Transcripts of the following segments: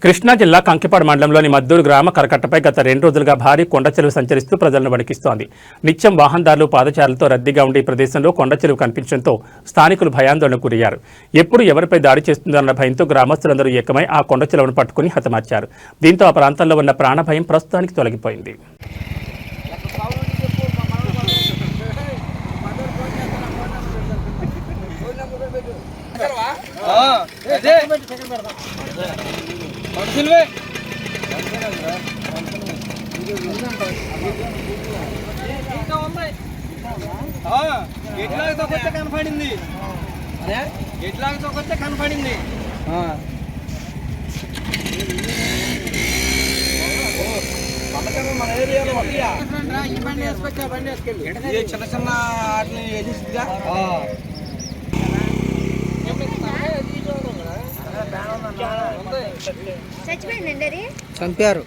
కృష్ణా జిల్లా కంకిపాడు మండలంలోని మద్దూరు గ్రామ కరకట్టపై గత 2 రోజులుగా భారీ కొండచెరువు సంచరిస్తూ ప్రజలను వణికిస్తోంది. నిత్యం వాహనదారులు పాదచారులతో రద్దీగా ఉండే ఈ ప్రదేశంలో కొండచెరువు కనిపించడంతో స్థానికులు భయాందోళనకు గురయ్యారు. ఎప్పుడు ఎవరిపై దాడి చేస్తుందన్న భయంతో గ్రామస్తులందరూ ఏకమై ఆ కొండచెరువును పట్టుకుని హతమార్చారు. దీంతో ఆ ప్రాంతంలో ఉన్న ప్రాణభయం ప్రస్తుతానికి తొలగిపోయింది. కనపడింది మన ఏరియాలో చిన్న చిన్న వాటిని ఎదిగా చచ్చిపోయిందండి అది చంపారు.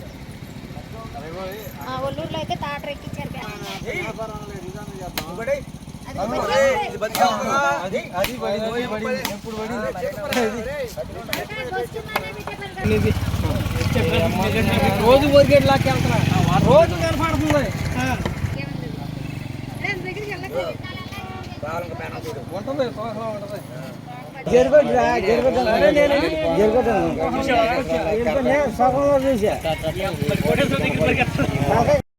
ఒల్లూరులో అయితే తాట ఎక్కించారు. రోజు ఊరికేట్ లాక్కి వెళ్తున్నా రోజు కనపడుతుంది. ఉంటుంది సగంలో చూసా